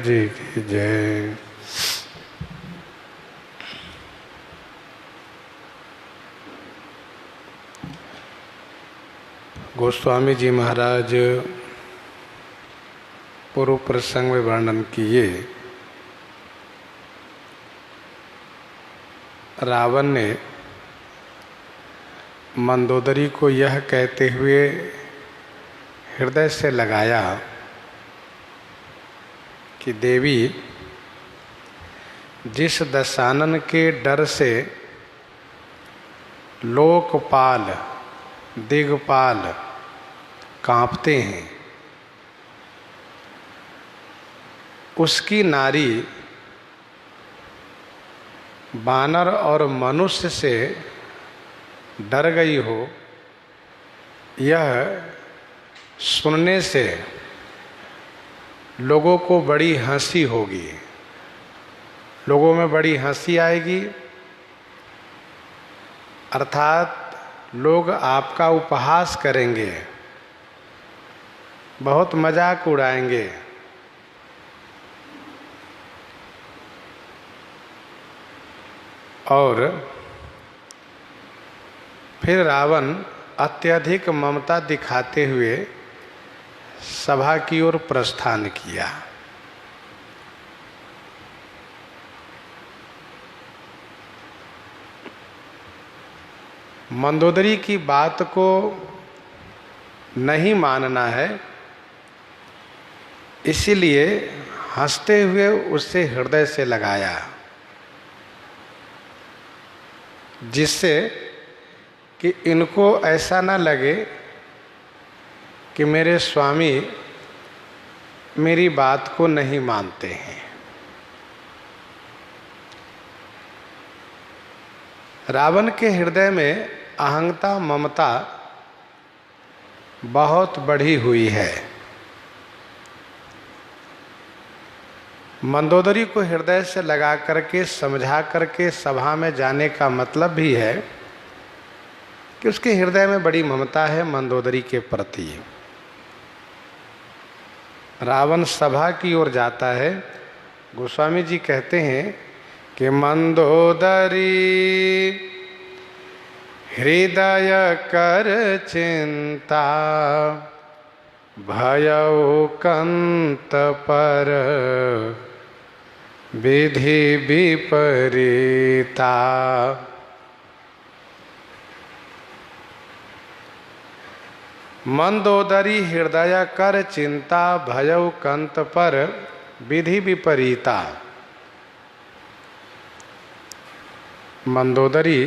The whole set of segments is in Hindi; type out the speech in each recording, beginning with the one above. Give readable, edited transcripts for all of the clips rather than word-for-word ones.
जी की जय। गोस्वामी जी महाराज पूर्व प्रसंग में वर्णन किए, रावण ने मंदोदरी को यह कहते हुए हृदय से लगाया कि देवी, जिस दशानन के डर से लोकपाल दिग्पाल कांपते हैं, उसकी नारी बानर और मनुष्य से डर गई हो, यह सुनने से लोगों को बड़ी हंसी होगी, लोगों में बड़ी हंसी आएगी, अर्थात लोग आपका उपहास करेंगे, बहुत मजाक उड़ाएंगे। और फिर रावण अत्यधिक ममता दिखाते हुए सभा की ओर प्रस्थान किया। मंदोदरी की बात को नहीं मानना है, इसीलिए हंसते हुए उससे हृदय से लगाया, जिससे कि इनको ऐसा न लगे कि मेरे स्वामी मेरी बात को नहीं मानते हैं। रावण के हृदय में अहंता ममता बहुत बढ़ी हुई है। मंदोदरी को हृदय से लगा करके समझा करके सभा में जाने का मतलब भी है कि उसके हृदय में बड़ी ममता है मंदोदरी के प्रति। रावण सभा की ओर जाता है। गोस्वामी जी कहते हैं कि मंदोदरी हृदय कर चिंता, भयउ कंत पर विधि विपरीता। मंदोदरी हृदय कर चिंता, भयउ कंत पर विधि विपरीता। मंदोदरी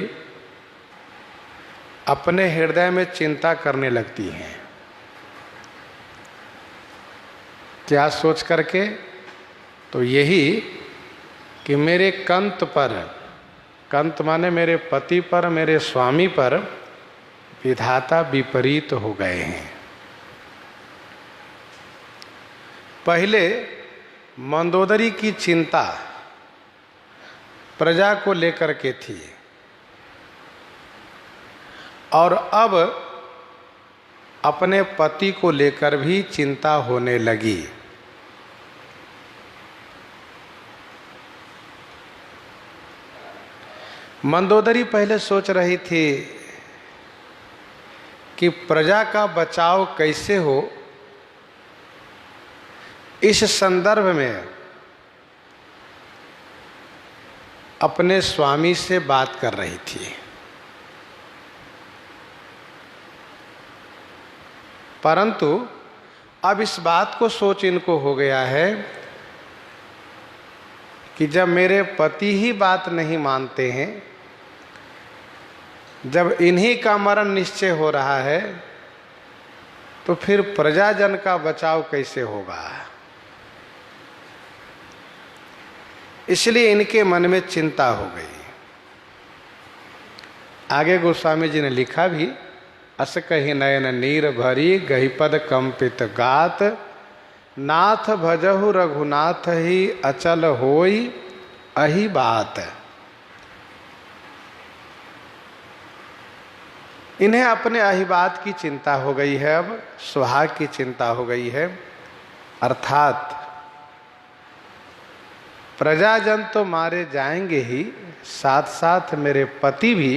अपने हृदय में चिंता करने लगती हैं। क्या सोच करके? तो यही कि मेरे कंत पर, कंत माने मेरे पति पर, मेरे स्वामी पर विधाता विपरीत हो गए हैं। पहले मंदोदरी की चिंता प्रजा को लेकर के थी, और अब अपने पति को लेकर भी चिंता होने लगी। मंदोदरी पहले सोच रही थी कि प्रजा का बचाव कैसे हो। इस संदर्भ में अपने स्वामी से बात कर रही थी, परंतु अब इस बात को सोच इनको हो गया है कि जब मेरे पति ही बात नहीं मानते हैं, जब इन्हीं का मरण निश्चय हो रहा है, तो फिर प्रजाजन का बचाव कैसे होगा। इसलिए इनके मन में चिंता हो गई। आगे गोस्वामी जी ने लिखा भी, अस कही नयन नीर भरी, गहिपद कंपित गात, नाथ भजहु रघुनाथ ही अचल होई अही बात। इन्हें अपने अहिबात की चिंता हो गई है, अब सुहाग की चिंता हो गई है। अर्थात प्रजाजन तो मारे जाएंगे ही, साथ साथ मेरे पति भी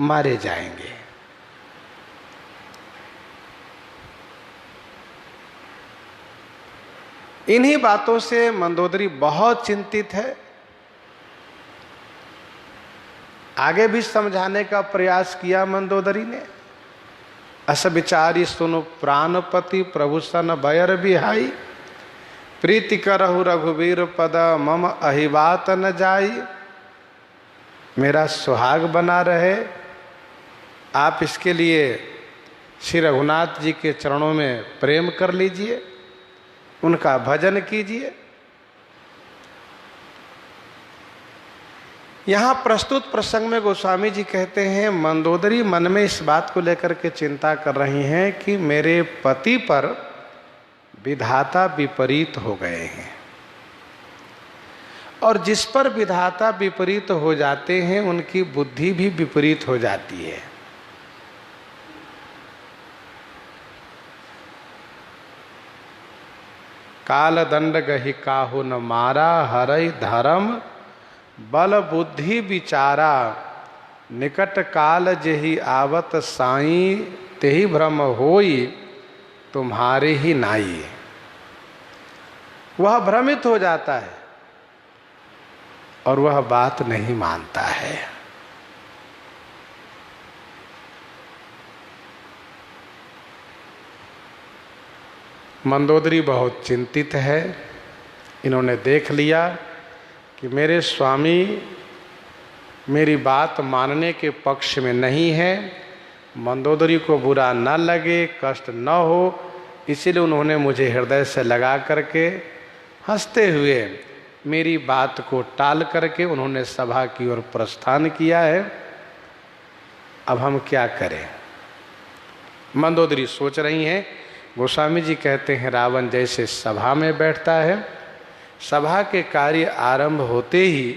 मारे जाएंगे। इन्हीं बातों से मंदोदरी बहुत चिंतित है। आगे भी समझाने का प्रयास किया मंदोदरी ने। अस विचारी सुनु प्राणपति, प्रभु सन बयर बिहाई, प्रीति करहु रघुवीर पद, मम अहिबात न जाई। मेरा सुहाग बना रहे, आप इसके लिए श्री रघुनाथ जी के चरणों में प्रेम कर लीजिए, उनका भजन कीजिए। यहाँ प्रस्तुत प्रसंग में गोस्वामी जी कहते हैं, मंदोदरी मन में इस बात को लेकर के चिंता कर रही हैं कि मेरे पति पर विधाता विपरीत हो गए हैं, और जिस पर विधाता विपरीत हो जाते हैं उनकी बुद्धि भी विपरीत हो जाती है। काल दंड गहि काहू न मारा, हरई धर्म बल बुद्धि विचारा, निकट काल जेहि आवत साई, तेहि भ्रम होई तुम्हारे ही नाई। वह भ्रमित हो जाता है और वह बात नहीं मानता है। मंदोदरी बहुत चिंतित है। इन्होंने देख लिया कि मेरे स्वामी मेरी बात मानने के पक्ष में नहीं है, मंदोदरी को बुरा न लगे, कष्ट न हो, इसीलिए उन्होंने मुझे हृदय से लगा करके हंसते हुए मेरी बात को टाल करके उन्होंने सभा की ओर प्रस्थान किया है। अब हम क्या करें? मंदोदरी सोच रही हैं। गोस्वामी जी कहते हैं, रावण जैसे सभा में बैठता है, सभा के कार्य आरंभ होते ही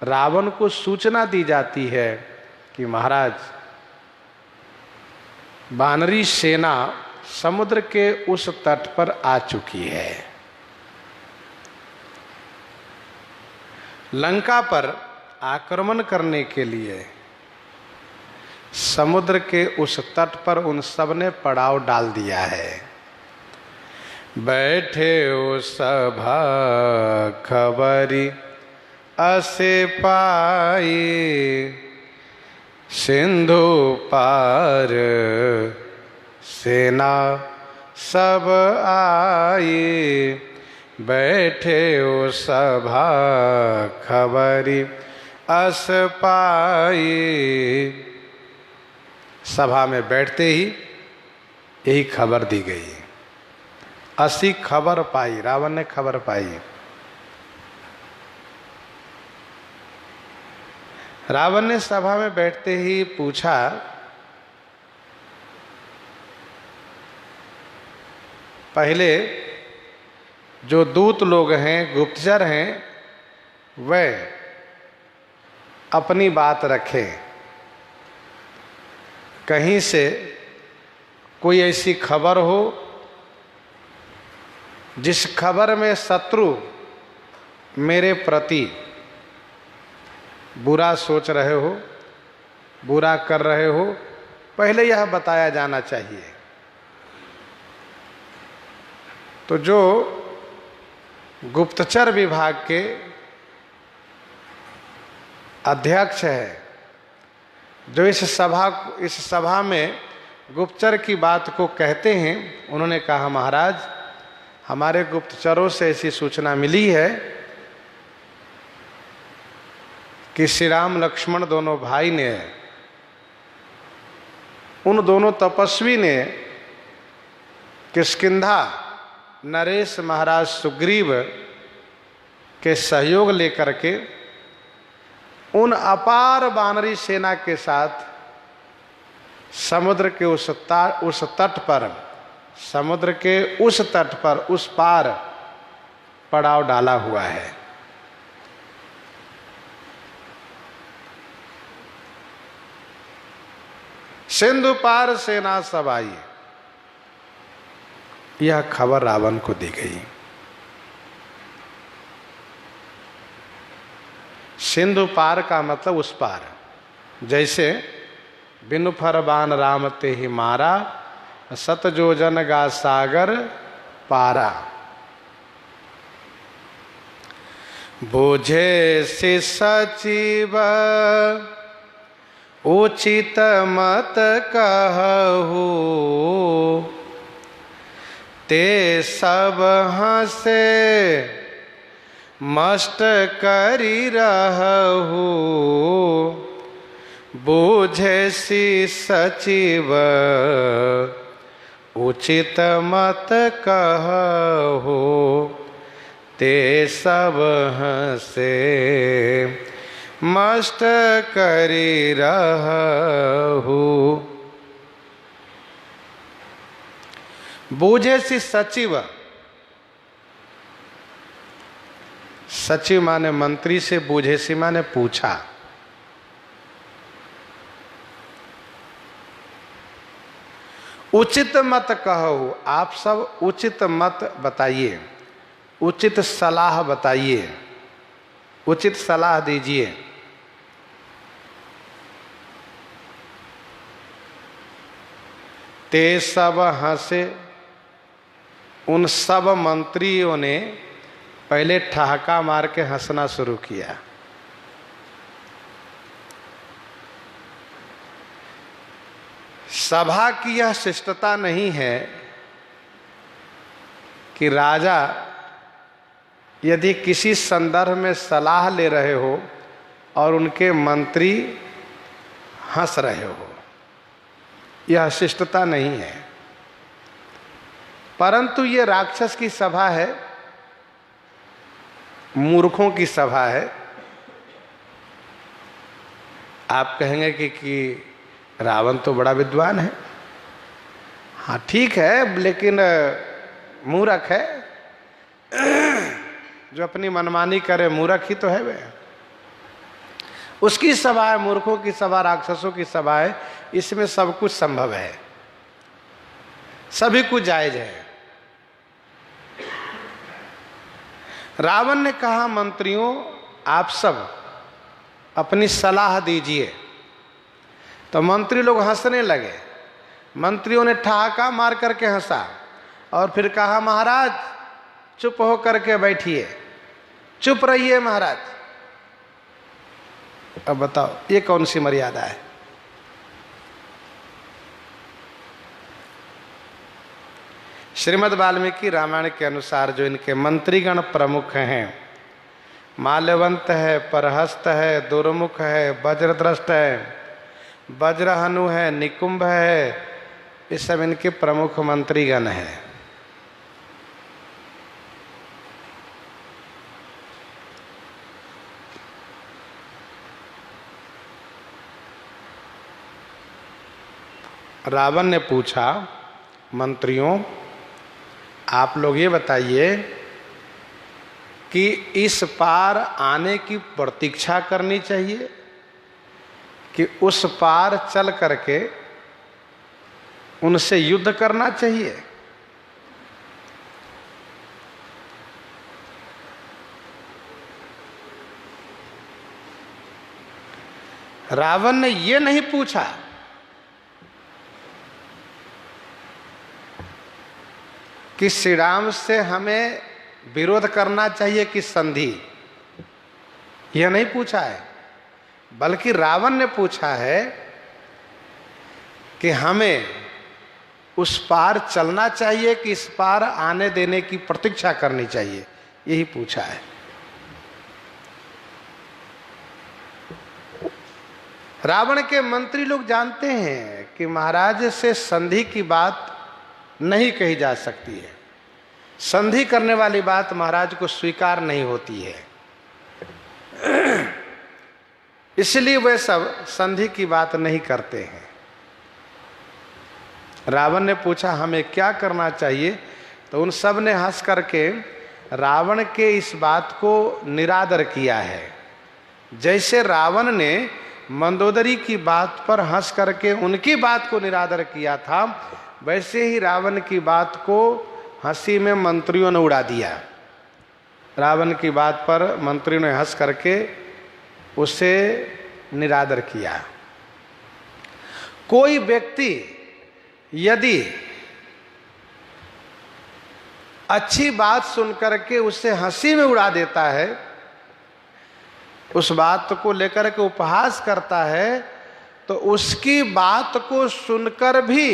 रावण को सूचना दी जाती है कि महाराज वानरी सेना समुद्र के उस तट पर आ चुकी है। लंका पर आक्रमण करने के लिए समुद्र के उस तट पर उन सब ने पड़ाव डाल दिया है। बैठे ओ सभा खबरी असे पाई, सिंधु पार सेना सब आई। बैठे ओ सभा खबरी अस पाई। सभा में बैठते ही यही खबर दी गई। असी खबर पाई, रावण ने खबर पाई। रावण ने सभा में बैठते ही पूछा, पहले जो दूत लोग हैं, गुप्तचर हैं, वह अपनी बात रखें। कहीं से कोई ऐसी खबर हो जिस खबर में शत्रु मेरे प्रति बुरा सोच रहे हो, बुरा कर रहे हो, पहले यह बताया जाना चाहिए। तो जो गुप्तचर विभाग के अध्यक्ष है, जो इस सभा में गुप्तचर की बात को कहते हैं, उन्होंने कहा, महाराज हमारे गुप्तचरों से ऐसी सूचना मिली है कि श्री राम लक्ष्मण दोनों भाई ने, उन दोनों तपस्वी ने किष्किंधा नरेश महाराज सुग्रीव के सहयोग लेकर के उन अपार वानरी सेना के साथ समुद्र के उस तट पर, समुद्र के उस तट पर, उस पार पड़ाव डाला हुआ है। सिंधु पार सेना सब आई। यह खबर रावण को दी गई। सिंधु पार का मतलब उस पार। जैसे बिनु फर बान राम ते ही मारा, सत जो जन गा सागर पारा। बूझे सि सचिव उचित मत कहू, ते सब हंसे मस्त करी रहू। बूझे सि सचिव उचित मत कहू, ते सब हंसे मस्त करी रहू। बूझे सि सचिव, सचिव माने मंत्री से, बूझे सि माने पूछा। उचित मत कहो, आप सब उचित मत बताइए, उचित सलाह बताइए, उचित सलाह दीजिए। ते सब हंसे, उन सब मंत्रियों ने पहले ठहाका मार के हंसना शुरू किया। सभा की यह शिष्टता नहीं है कि राजा यदि किसी संदर्भ में सलाह ले रहे हो और उनके मंत्री हंस रहे हो, यह शिष्टता नहीं है। परंतु ये राक्षस की सभा है, मूर्खों की सभा है। आप कहेंगे कि रावण तो बड़ा विद्वान है। हाँ ठीक है, लेकिन मूर्ख है। जो अपनी मनमानी करे मूर्ख ही तो है वे। उसकी सभा है, मूर्खों की सभा, राक्षसों की सभा है। इसमें सब कुछ संभव है, सभी कुछ जायज है। रावण ने कहा, मंत्रियों आप सब अपनी सलाह दीजिए। तो मंत्री लोग हंसने लगे। मंत्रियों ने ठहाका मार करके हंसा और फिर कहा, महाराज चुप हो करके बैठिए, चुप रहिए महाराज। अब बताओ ये कौन सी मर्यादा है? श्रीमद् वाल्मीकि रामायण के अनुसार जो इनके मंत्रीगण प्रमुख हैं, माल्यवंत है, परहस्त है, दुर्मुख है, वज्रद्रष्ट है, वज्रहनु है, निकुंभ है, ये सब इनके प्रमुख मंत्रीगण हैं। रावण ने पूछा, मंत्रियों आप लोग ये बताइए कि इस पार आने की प्रतीक्षा करनी चाहिए कि उस पार चल करके उनसे युद्ध करना चाहिए? रावण ने ये नहीं पूछा कि श्री राम से हमें विरोध करना चाहिए कि संधि, यह नहीं पूछा है। बल्कि रावण ने पूछा है कि हमें उस पार चलना चाहिए कि इस पार आने देने की प्रतीक्षा करनी चाहिए, यही पूछा है। रावण के मंत्री लोग जानते हैं कि महाराज से संधि की बात नहीं कही जा सकती है, संधि करने वाली बात महाराज को स्वीकार नहीं होती है, इसलिए वे सब संधि की बात नहीं करते हैं। रावण ने पूछा हमें क्या करना चाहिए, तो उन सब ने हंस करके रावण के इस बात को निरादर किया है। जैसे रावण ने मंदोदरी की बात पर हंस करके उनकी बात को निरादर किया था, वैसे ही रावण की बात को हंसी में मंत्रियों ने उड़ा दिया। रावण की बात पर मंत्रियों ने हंस करके उसे निरादर किया। कोई व्यक्ति यदि अच्छी बात सुनकर के उसे हंसी में उड़ा देता है, उस बात को लेकर के उपहास करता है, तो उसकी बात को सुनकर भी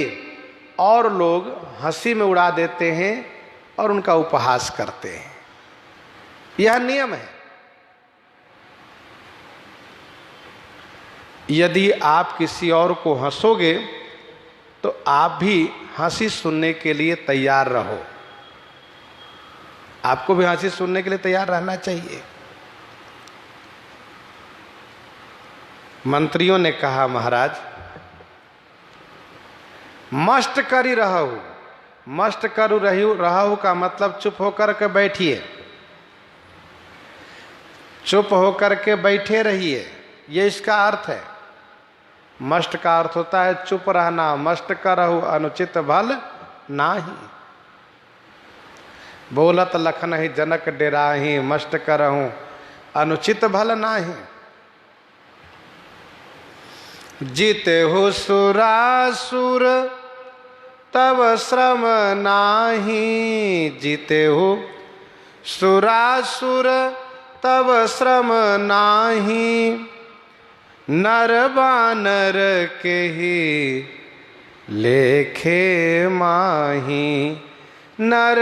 और लोग हंसी में उड़ा देते हैं और उनका उपहास करते हैं। यह नियम है। यदि आप किसी और को हंसोगे तो आप भी हंसी सुनने के लिए तैयार रहो। आपको भी हंसी सुनने के लिए तैयार रहना चाहिए। मंत्रियों ने कहा, महाराज मस्ट करी रहू। मस्ट करू रहू का मतलब चुप होकर के बैठिए, चुप होकर के बैठे रहिए, ये इसका अर्थ है। मस्ट का अर्थ होता है चुप रहना। मस्ट करहु अनुचित भल नाही। बोलत लखन ही जनक डेराही, मस्ट करहु अनुचित भल नाही। जीते हो सुरासुर तब श्रम नाही। जीते हो सुरासुर तब श्रम नाही। नर बानर के ही लेखे माही। नर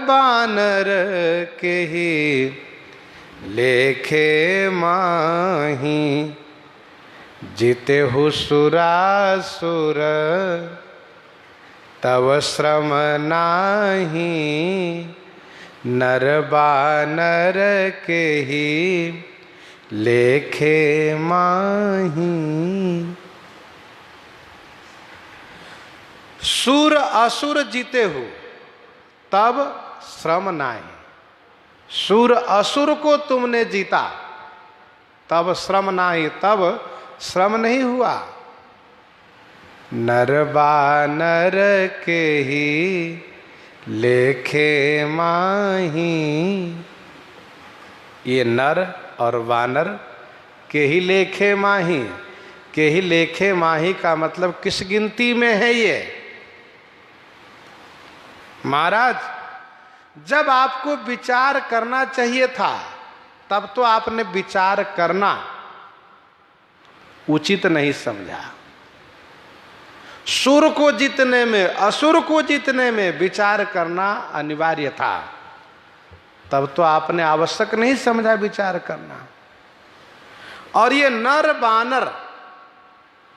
बानर के ही लेखे माही। जीते हो सुरासुर तब श्रम नाही। नर बानर के ही लेखे माही। सुर असुर जीते हो तब श्रम नाही। सुर असुर को तुमने जीता तब श्रम नाही, तब श्रम नहीं हुआ। नर बानर के ही लेखे माही। ये नर और वानर के ही लेखे माही। के ही लेखे माही का मतलब किस गिनती में है ये? महाराज, जब आपको विचार करना चाहिए था तब तो आपने विचार करना उचित नहीं समझा। सुर को जीतने में, असुर को जीतने में विचार करना अनिवार्य था, तब तो आपने आवश्यक नहीं समझा विचार करना। और ये नर बानर,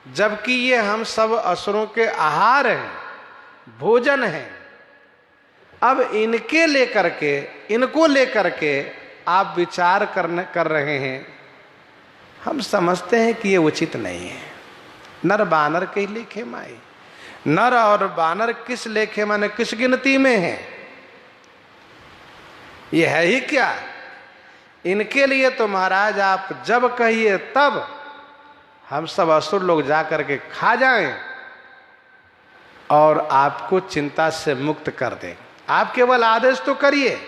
जबकि ये हम सब असुरों के आहार हैं, भोजन हैं, अब इनको लेकर के आप विचार कर रहे हैं, हम समझते हैं कि ये उचित नहीं है। नर बानर के लेखे माई। नर और बानर किस लेखे माने किस गिनती में है? ये है ही क्या? इनके लिए तो महाराज आप जब कहिए तब हम सब असुर लोग जाकर के खा जाएं और आपको चिंता से मुक्त कर दें। आप केवल आदेश तो करिए,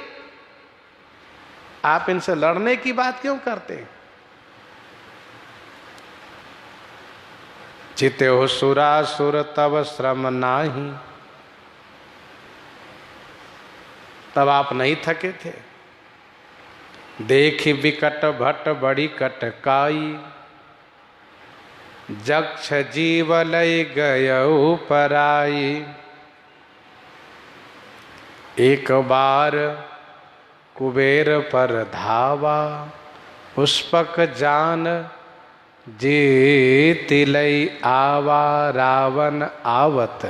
आप इनसे लड़ने की बात क्यों करते हैं? चिते हो सुरासुर तब श्रम नाही। तब आप नहीं थके थे। देखी विकट भट बड़ी कटकाई। जक्ष जीव लय गयौ पराई। एक बार कुबेर पर धावा। पुष्पक जान जीत लई आवा। रावण आवत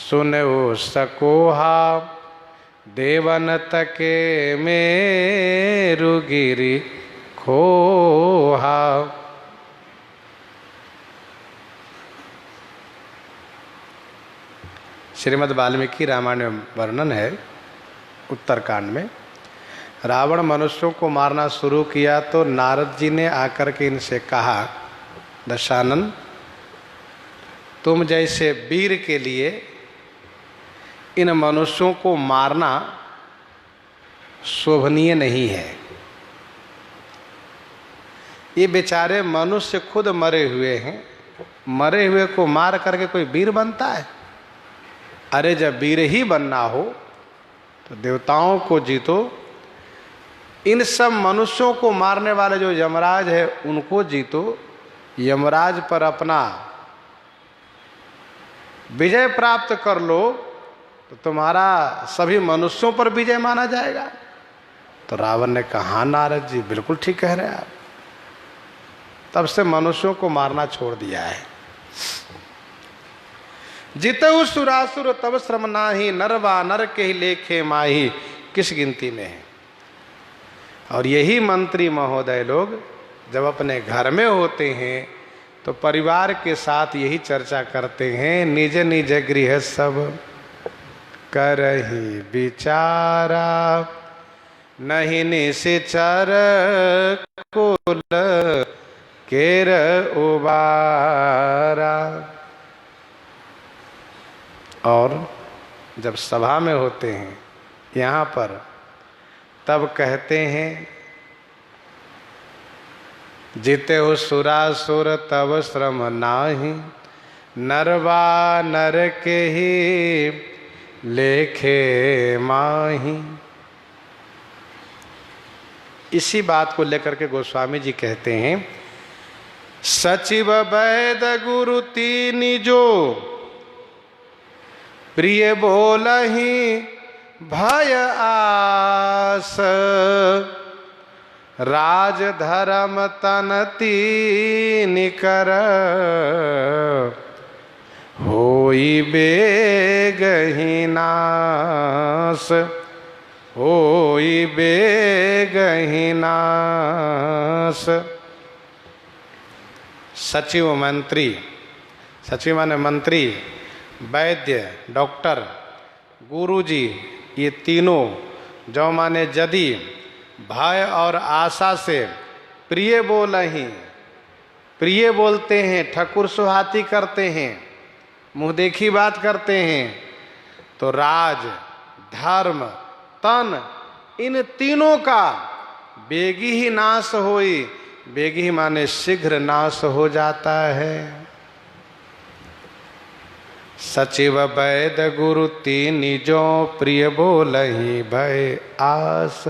सुनो सकोहा। देवन तके मेरु गिरि खोहा। श्रीमद् वाल्मीकि रामायण में वर्णन है, उत्तरकांड में। रावण मनुष्यों को मारना शुरू किया तो नारद जी ने आकर के इनसे कहा, दशानन, तुम जैसे वीर के लिए इन मनुष्यों को मारना शोभनीय नहीं है। ये बेचारे मनुष्य खुद मरे हुए हैं, मरे हुए को मार करके कोई वीर बनता है? अरे जब वीर ही बनना हो तो देवताओं को जीतो। इन सब मनुष्यों को मारने वाले जो यमराज है उनको जीतो। यमराज पर अपना विजय प्राप्त कर लो तो तुम्हारा सभी मनुष्यों पर विजय माना जाएगा। तो रावण ने कहा, हाँ नारद जी बिल्कुल ठीक कह रहे हैं आप। तब से मनुष्यों को मारना छोड़ दिया है। जितहु सुरासुर तब श्रम नाही, नरवा नर के ही लेखे माही, किस गिनती में है। और यही मंत्री महोदय लोग जब अपने घर में होते हैं तो परिवार के साथ यही चर्चा करते हैं, निज निज गृह सब करहि विचारा, नहीं निश्चर कुल केर उबारा। और जब सभा में होते हैं यहाँ पर तब कहते हैं, जीते हो सुरासुर तब श्रम नाही, नरवा नर के ही लेखे माही। इसी बात को लेकर के गोस्वामी जी कहते हैं, सचिव वैद गुरु तीन जो, प्रिय बोलहि भय आस, राज धर्म तन तीन कर, होई बेगहि नास, होई बेगहि नास। सचिव मंत्री, सचिव माने मंत्री, वैद्य डॉक्टर, गुरुजी, ये तीनों जो माने यदि भय और आशा से प्रिय बोलहि, प्रिय बोलते हैं, ठकुर सुहाती करते हैं, मुँह देखी बात करते हैं, तो राज धर्म तन इन तीनों का बेगी ही नाश होई। बेगी ही माने शीघ्र नाश हो जाता है। सचिव वैद गुरु तीन जो, प्रिय बोलहि भय आस।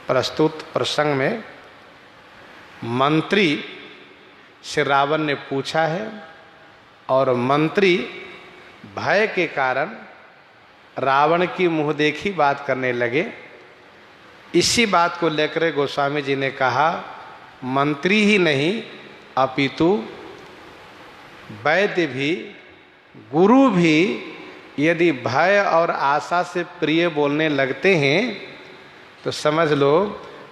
प्रस्तुत प्रसंग में मंत्री से रावण ने पूछा है और मंत्री भय के कारण रावण की मुँह देखी बात करने लगे। इसी बात को लेकर गोस्वामी जी ने कहा, मंत्री ही नहीं अपितु वैद्य भी, गुरु भी यदि भय और आशा से प्रिय बोलने लगते हैं तो समझ लो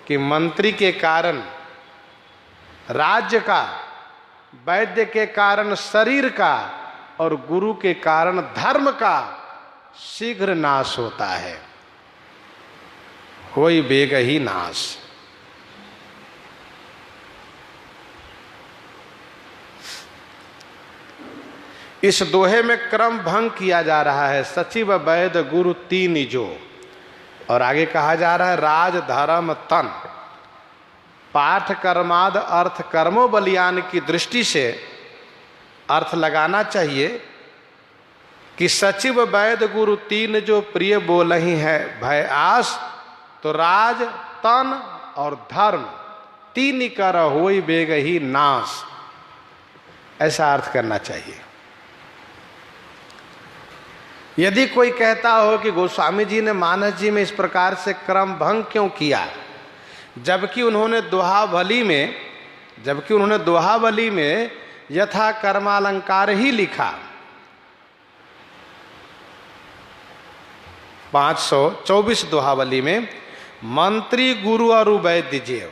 कि मंत्री के कारण राज्य का, वैद्य के कारण शरीर का और गुरु के कारण धर्म का शीघ्र नाश होता है। होई बेग ही नाश। इस दोहे में क्रम भंग किया जा रहा है। सचिव वैद गुरु तीन जो, और आगे कहा जा रहा है राज धर्म तन। पाठ कर्माद अर्थ कर्मो बलियान की दृष्टि से अर्थ लगाना चाहिए कि सचिव वैद गुरु तीन जो, प्रिय बोलहि है भय आस। तो राज तन और धर्म तीन कर होई बेग ही नाश, ऐसा अर्थ करना चाहिए। यदि कोई कहता हो कि गोस्वामी जी ने मानस जी में इस प्रकार से क्रम भंग क्यों किया, जबकि उन्होंने दोहावली में यथा कर्मालंकार ही लिखा। 524 दोहावली में मंत्री गुरु और वैद्य जीव,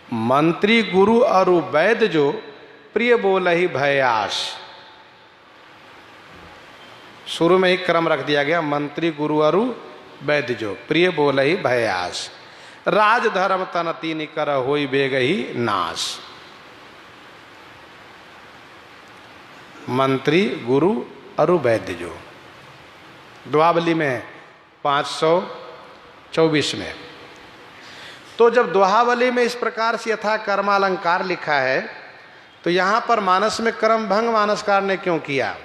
मंत्री गुरु और वैद्य जो, प्रिय बोलहि भय आस। शुरू में ही क्रम रख दिया गया, मंत्री गुरु और वैद्य जो, प्रिय बोलहि भय आस। राज धर्म तन तीन कर होई बेग ही नाश। मंत्री गुरु और वैद्य जो, दोहावली में 524 में। तो जब दोहावली में इस प्रकार से यथा कर्मालंकार लिखा है, तो यहाँ पर मानस में कर्म भंग मानसकार ने क्यों किया?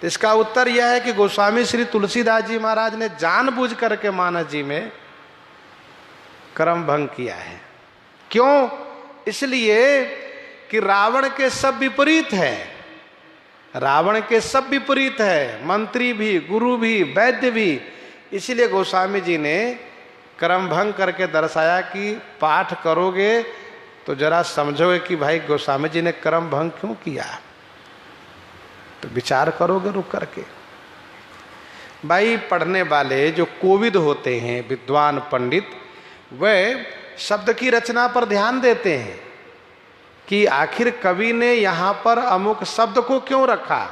तो इसका उत्तर यह है कि गोस्वामी श्री तुलसीदास जी महाराज ने जानबूझ करके मानस जी में कर्म भंग किया है। क्यों? इसलिए कि रावण के सब विपरीत है, रावण के सब विपरीत है, मंत्री भी, गुरु भी, वैद्य भी। इसलिए गोस्वामी जी ने कर्म भंग करके दर्शाया कि पाठ करोगे तो जरा समझोगे कि भाई गोस्वामी जी ने कर्म भंग क्यों किया, तो विचार करोगे रुक करके। भाई पढ़ने वाले जो कोविद होते हैं, विद्वान पंडित, वे शब्द की रचना पर ध्यान देते हैं कि आखिर कवि ने यहाँ पर अमुक शब्द को क्यों रखा,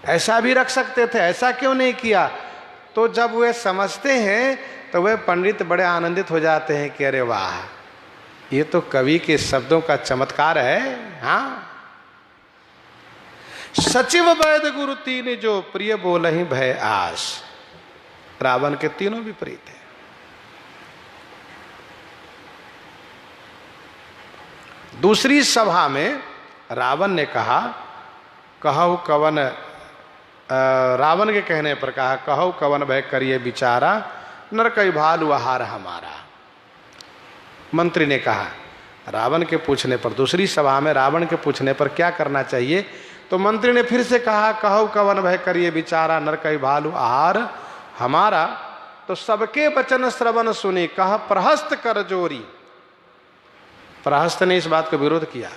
ऐसा भी रख सकते थे, ऐसा क्यों नहीं किया। तो जब वे समझते हैं तो वे पंडित बड़े आनंदित हो जाते हैं कि अरे वाह, ये तो कवि के शब्दों का चमत्कार है। हाँ, सचिव वैद गुरु तीन जो प्रिय बोलहि भय आस। रावण के तीनों विपरीत है। दूसरी सभा में रावण ने कहा, कहु कवन, रावण के कहने पर कहा, कहु कवन भय करिए विचारा, नर कई भालु आहार हमारा। मंत्री ने कहा, रावण के पूछने पर, दूसरी सभा में रावण के पूछने पर क्या करना चाहिए, तो मंत्री ने फिर से कहा, कहु कवन भय करिए विचारा, नर कई भालु आहार हमारा। तो सबके वचन श्रवण सुनी, कहा प्रहस्त कर जोरी। प्रहस्त ने इस बात को विरोध किया।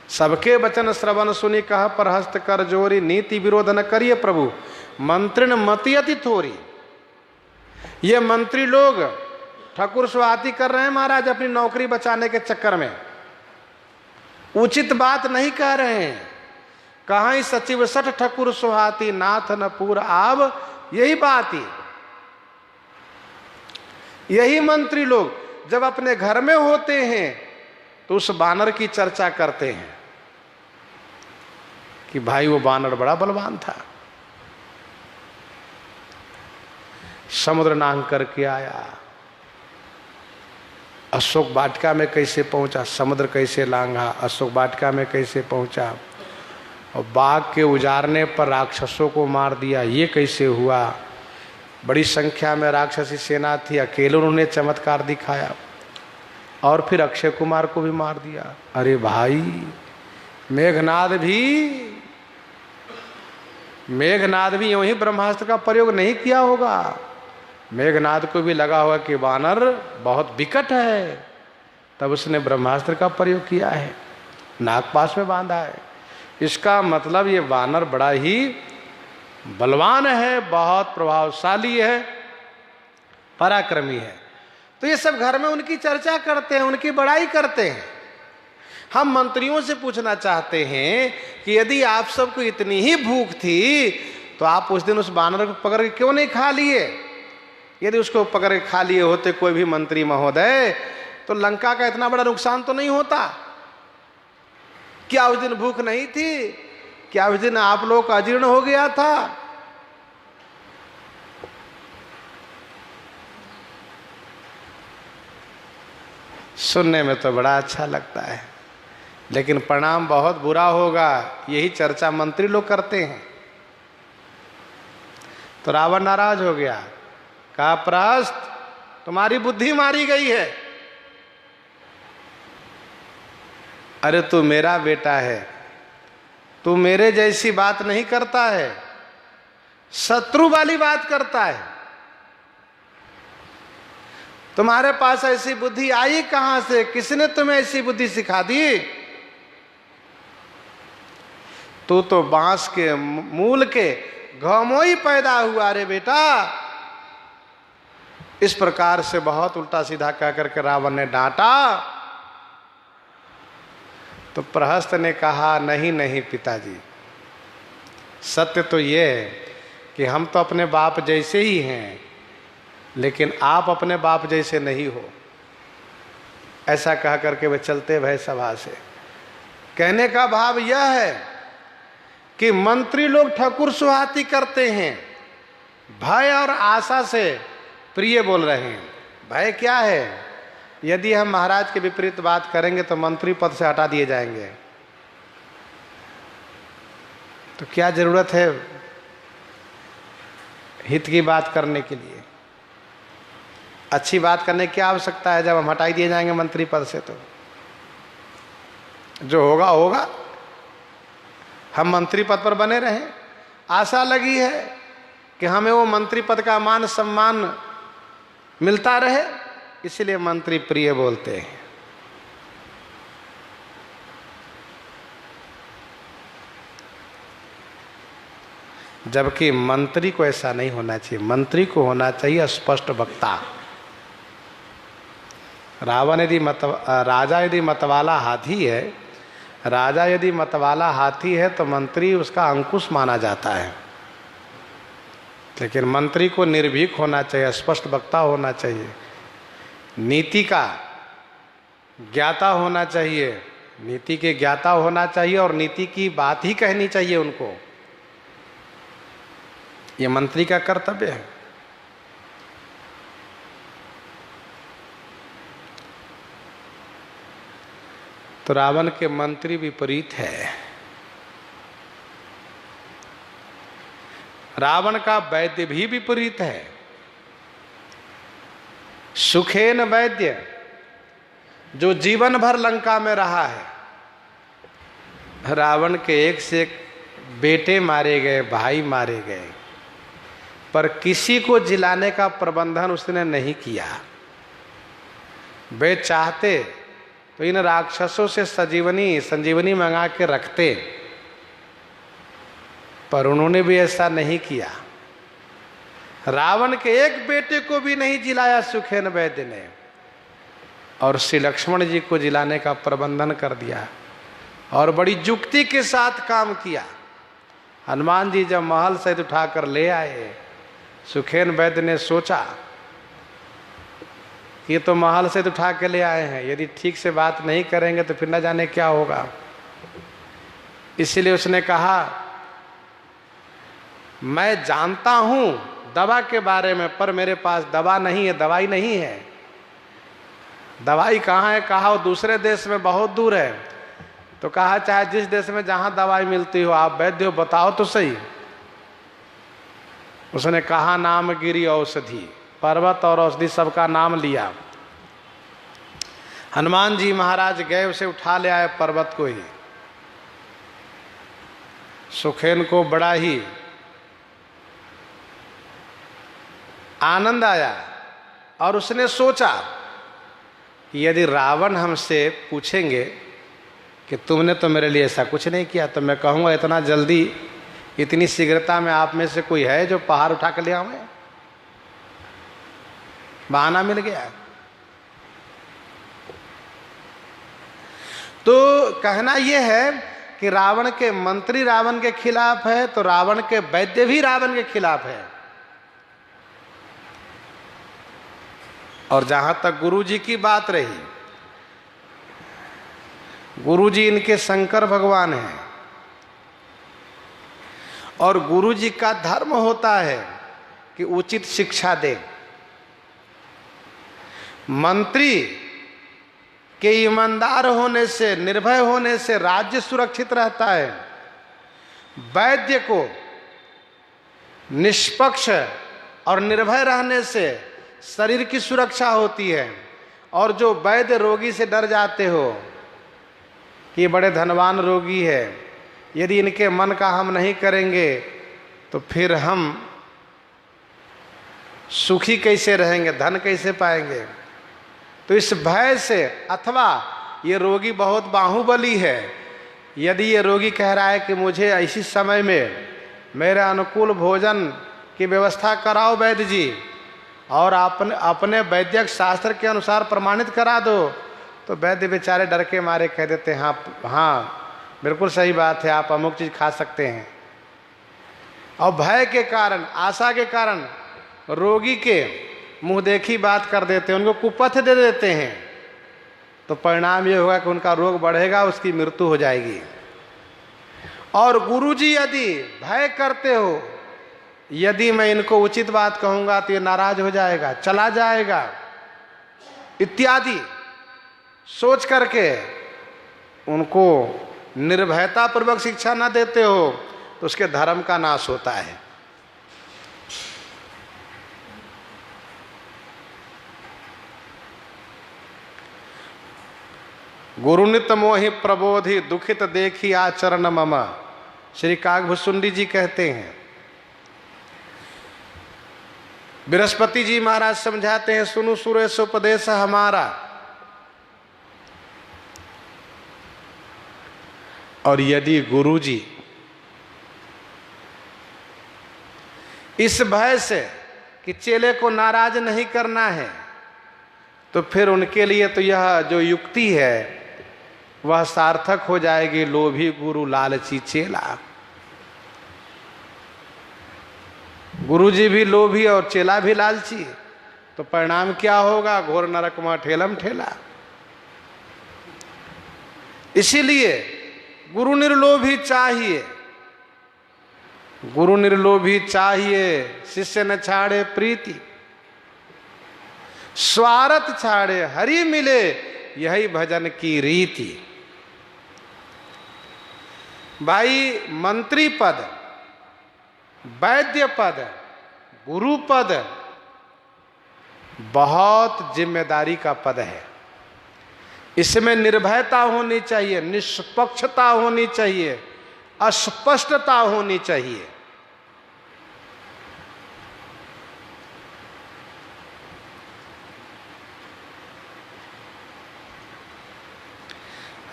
सबके वचन श्रवण सुनी, कहा प्रहस्त कर जोरी, नीति विरोध न करिए प्रभु, मंत्रिण मति अति थोरी। ये मंत्री लोग ठाकुर सुहाती कर रहे हैं महाराज अपनी नौकरी बचाने के चक्कर में, उचित बात नहीं कह रहे हैं। कहाँ सचिव सठ ठाकुर सुहाती, नाथ न पूर आव, यही बात ही। यही मंत्री लोग जब अपने घर में होते हैं तो उस बानर की चर्चा करते हैं कि भाई वो बानर बड़ा बलवान था, समुद्र नांग करके आया, अशोक वाटिका में कैसे पहुंचा, समुद्र कैसे लांघा, अशोक वाटिका में कैसे पहुंचा, और बाघ के उजारने पर राक्षसों को मार दिया, ये कैसे हुआ। बड़ी संख्या में राक्षसी सेना थी, अकेले उन्होंने चमत्कार दिखाया, और फिर अक्षय कुमार को भी मार दिया। अरे भाई, मेघनाद भी यूं ही ब्रह्मास्त्र का प्रयोग नहीं किया होगा। मेघनाद को भी लगा होगा कि वानर बहुत विकट है, तब उसने ब्रह्मास्त्र का प्रयोग किया है, नागपाश में बांधा है। इसका मतलब ये वानर बड़ा ही बलवान है, बहुत प्रभावशाली है, पराक्रमी है। तो ये सब घर में उनकी चर्चा करते हैं, उनकी बड़ाई करते हैं। हम मंत्रियों से पूछना चाहते हैं कि यदि आप सबको इतनी ही भूख थी तो आप उस दिन उस बानर को पकड़ के क्यों नहीं खा लिए? यदि उसको पकड़ के खा लिए होते कोई भी मंत्री महोदय, तो लंका का इतना बड़ा नुकसान तो नहीं होता। क्या उस दिन भूख नहीं थी? क्या उस दिन आप लोग का अजीर्ण हो गया था? सुनने में तो बड़ा अच्छा लगता है, लेकिन परिणाम बहुत बुरा होगा। यही चर्चा मंत्री लोग करते हैं। तो रावण नाराज हो गया, कहा प्रहस्त, तुम्हारी बुद्धि मारी गई है। अरे तू मेरा बेटा है, तू मेरे जैसी बात नहीं करता है, शत्रु वाली बात करता है। तुम्हारे पास ऐसी बुद्धि आई कहां से? किसने तुम्हें ऐसी बुद्धि सिखा दी? तू तो बांस के मूल के घमोई पैदा हुआ रे बेटा। इस प्रकार से बहुत उल्टा सीधा कह करके रावण ने डांटा। तो प्रहस्त ने कहा, नहीं नहीं पिताजी, सत्य तो ये है कि हम तो अपने बाप जैसे ही हैं, लेकिन आप अपने बाप जैसे नहीं हो। ऐसा कह करके वे चलते भय सभा से। कहने का भाव यह है कि मंत्री लोग ठाकुर सुहाती करते हैं, भय और आशा से प्रिय बोल रहे हैं, भय क्या है? यदि हम महाराज के विपरीत बात करेंगे तो मंत्री पद से हटा दिए जाएंगे, तो क्या जरूरत है हित की बात करने के लिए? अच्छी बात करने की क्या आवश्यकता है जब हम हटा दिए जाएंगे मंत्री पद से? तो जो होगा होगा, हम मंत्री पद पर बने रहें। आशा लगी है कि हमें वो मंत्री पद का मान सम्मान मिलता रहे, इसलिए मंत्री प्रिय बोलते हैं। जबकि मंत्री को ऐसा नहीं होना चाहिए। मंत्री को होना चाहिए स्पष्ट वक्ता। राजा यदि मतवाला हाथी है, राजा यदि मतवाला हाथी है तो मंत्री उसका अंकुश माना जाता है। लेकिन मंत्री को निर्भीक होना चाहिए, स्पष्ट वक्ता होना चाहिए, नीति का ज्ञाता होना चाहिए, नीति के ज्ञाता होना चाहिए और नीति की बात ही कहनी चाहिए उनको। ये मंत्री का कर्तव्य है। तो रावण के मंत्री विपरीत है। रावण का वैद्य भी विपरीत है। सुखेन वैद्य जो जीवन भर लंका में रहा है, रावण के एक से एक बेटे मारे गए, भाई मारे गए, पर किसी को जिलाने का प्रबंधन उसने नहीं किया। वे चाहते तो इन राक्षसों से संजीवनी मंगा के रखते, पर उन्होंने भी ऐसा नहीं किया। रावण के एक बेटे को भी नहीं जिलाया सुखेन वैद्य ने, और श्री लक्ष्मण जी को जिलाने का प्रबंधन कर दिया और बड़ी जुक्ति के साथ काम किया। हनुमान जी जब महल से उठाकर ले आए, सुखेन वैद्य ने सोचा ये तो महल से उठा के ले आए हैं, यदि ठीक से बात नहीं करेंगे तो फिर न जाने क्या होगा। इसलिए उसने कहा मैं जानता हूं दवा के बारे में, पर मेरे पास दवा नहीं है, दवाई नहीं है। दवाई कहाँ है? कहा वो दूसरे देश में बहुत दूर है। तो कहा चाहे जिस देश में जहां दवाई मिलती हो, आप वैद्य हो, बताओ तो सही। उसने कहा नाम गिरी औषधि, पर्वत और औषधि सबका नाम लिया। हनुमान जी महाराज गए, उसे उठा ले आए पर्वत को ही। सुखेन को बड़ा ही आनंद आया और उसने सोचा कि यदि रावण हमसे पूछेंगे कि तुमने तो मेरे लिए ऐसा कुछ नहीं किया, तो मैं कहूँगा इतना जल्दी, इतनी शीघ्रता में आप में से कोई है जो पहाड़ उठा कर ले आवे? बहाना मिल गया। तो कहना यह है कि रावण के मंत्री रावण के खिलाफ है, तो रावण के वैद्य भी रावण के खिलाफ है। और जहां तक गुरु जी की बात रही, गुरु जी इनके शंकर भगवान हैं, और गुरु जी का धर्म होता है कि उचित शिक्षा दे। मंत्री के ईमानदार होने से, निर्भय होने से राज्य सुरक्षित रहता है। वैद्य को निष्पक्ष और निर्भय रहने से शरीर की सुरक्षा होती है। और जो वैद्य रोगी से डर जाते हो कि ये बड़े धनवान रोगी है, यदि इनके मन का हम नहीं करेंगे तो फिर हम सुखी कैसे रहेंगे, धन कैसे पाएंगे? तो इस भय से, अथवा ये रोगी बहुत बाहुबली है, यदि ये रोगी कह रहा है कि मुझे इसी समय में मेरे अनुकूल भोजन की व्यवस्था कराओ वैद्य जी, और अपने वैद्यक शास्त्र के अनुसार प्रमाणित करा दो, तो वैद्य बेचारे डर के मारे कह देते हैं हाँ बिल्कुल सही बात है, आप अमुक चीज़ खा सकते हैं। और भय के कारण, आशा के कारण रोगी के मुंह देखी बात कर देते हैं, उनको कुपथ दे देते हैं। तो परिणाम ये होगा कि उनका रोग बढ़ेगा, उसकी मृत्यु हो जाएगी। और गुरुजी यदि भय करते हो, यदि मैं इनको उचित बात कहूँगा तो ये नाराज हो जाएगा, चला जाएगा, इत्यादि सोच करके उनको निर्भयता पूर्वक शिक्षा न देते हो तो उसके धर्म का नाश होता है। गुरुनित मोहि प्रबोधि दुखित देखी आचरण मम, श्री काकभुसुंडी जी कहते हैं। बृहस्पति जी महाराज समझाते हैं, सुनु सुरेश उपदेश हमारा। और यदि गुरु जी इस भय से कि चेले को नाराज नहीं करना है, तो फिर उनके लिए तो यह जो युक्ति है वह सार्थक हो जाएगी। लोभी गुरु लालची चेला। गुरु जी भी लोभी और चेला भी लालची, तो परिणाम क्या होगा? घोर नरक में ठेलम ठेला। इसीलिए गुरु निर्लोभी चाहिए, गुरु निर्लोभी चाहिए। शिष्य न छाड़े प्रीति, स्वार्थ छाड़े हरि मिले, यही भजन की रीति। भाई मंत्री पद, वैद्य पद, गुरु पद बहुत जिम्मेदारी का पद है। इसमें निर्भयता होनी चाहिए, निष्पक्षता होनी चाहिए, अस्पष्टता होनी चाहिए।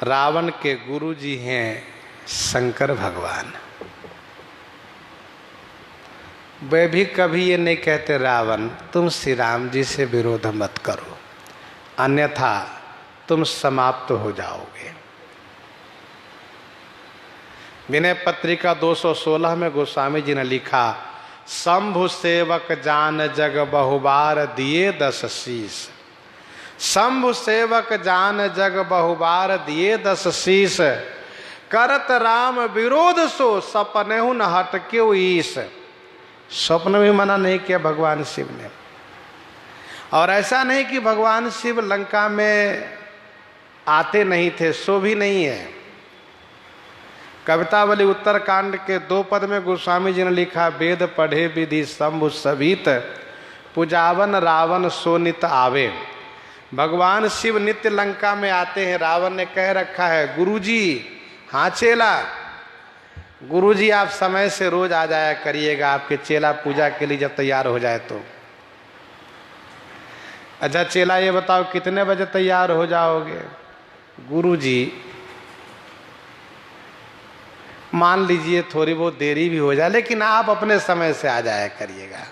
रावण के गुरु जी हैं शंकर भगवान। वे भी कभी ये नहीं कहते रावण तुम श्री राम जी से विरोध मत करो, अन्यथा तुम समाप्त हो जाओगे। विनय पत्रिका 216 में गोस्वामी जी ने लिखा, शंभु सेवक जान जग बहुबार दिए 10 शीस। शंभु सेवक जान जग बहुबार दिए 10 शीस, करत राम विरोध सो सपने न हटक्यो ईश। स्वप्न भी मना नहीं किया भगवान शिव ने। और ऐसा नहीं कि भगवान शिव लंका में आते नहीं थे, सो भी नहीं है। कवितावली उत्तरकांड के 2 पद में गोस्वामी जी ने लिखा, वेद पढ़े विधि शंभु सभीत, पुजावन रावण सोनित आवे। भगवान शिव नित्य लंका में आते हैं। रावण ने कह रखा है, गुरुजी, हाँ चेला, गुरुजी आप समय से रोज आ जाया करिएगा, आपके चेला पूजा के लिए जब तैयार हो जाए तो। अच्छा चेला ये बताओ कितने बजे तैयार हो जाओगे? गुरुजी मान लीजिए थोड़ी बहुत देरी भी हो जाए, लेकिन आप अपने समय से आ जाया करिएगा।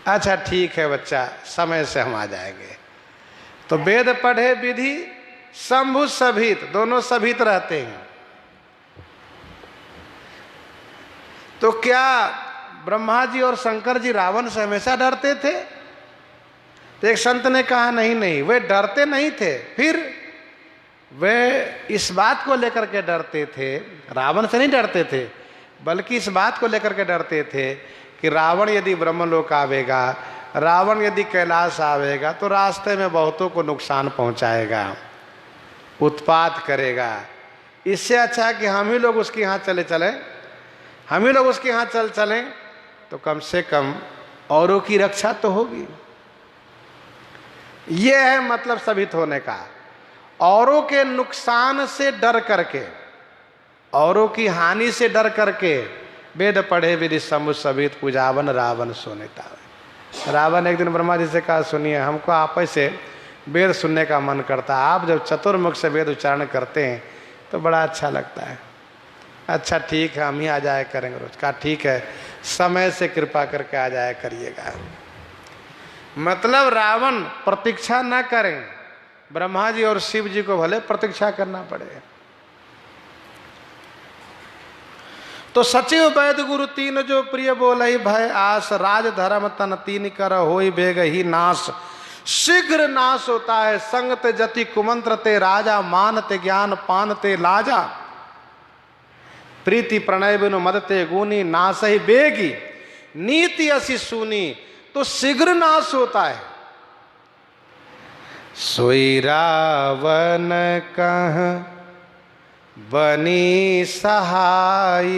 अच्छा ठीक है बच्चा, समय से हम आ जाएंगे। तो वेद पढ़े विधि शंभु सभित, दोनों सभित रहते हैं। तो क्या ब्रह्मा जी और शंकर जी रावण से हमेशा डरते थे? तो एक संत ने कहा नहीं नहीं, वे डरते नहीं थे, फिर वे इस बात को लेकर के डरते थे, रावण से नहीं डरते थे, बल्कि इस बात को लेकर के डरते थे कि रावण यदि ब्रह्मलोक आवेगा, रावण यदि कैलाश आवेगा तो रास्ते में बहुतों को नुकसान पहुंचाएगा, उत्पात करेगा। इससे अच्छा है कि हम ही लोग उसके यहाँ चले चलें, हम ही लोग उसके यहाँ चलें, तो कम से कम औरों की रक्षा तो होगी। ये है मतलब सभित होने का। औरों के नुकसान से डर करके, औरों की हानि से डर करके वेद पढ़े विधि शंभु सभित, पूजावन रावण सोनिता। रावण एक दिन ब्रह्मा जी से कहा, सुनिए हमको आप से वेद सुनने का मन करता है, आप जब चतुर्मुख से वेद उच्चारण करते हैं तो बड़ा अच्छा लगता है। अच्छा ठीक है, हम ही आ जाया करेंगे रोज। कहा ठीक है, समय से कृपा करके आ जाया करिएगा। मतलब रावण प्रतीक्षा न करें, ब्रह्मा जी और शिव जी को भले प्रतीक्षा करना पड़े। तो सचिव वैद गुरु तीन जो प्रिय बोलहि भय आस, राज धर्म तन तीन कर होई बेग ही नाश। शीघ्र नाश होता है संगत जति कुमंत्र ते राजा, मानते ज्ञान पानते लाजा। प्रीति प्रणय बिनु मदते गुनी, नाश ही बेगी नीति असी सुनी। तो शीघ्र नाश होता है। सोई रावण कहाँ बनी सहाई,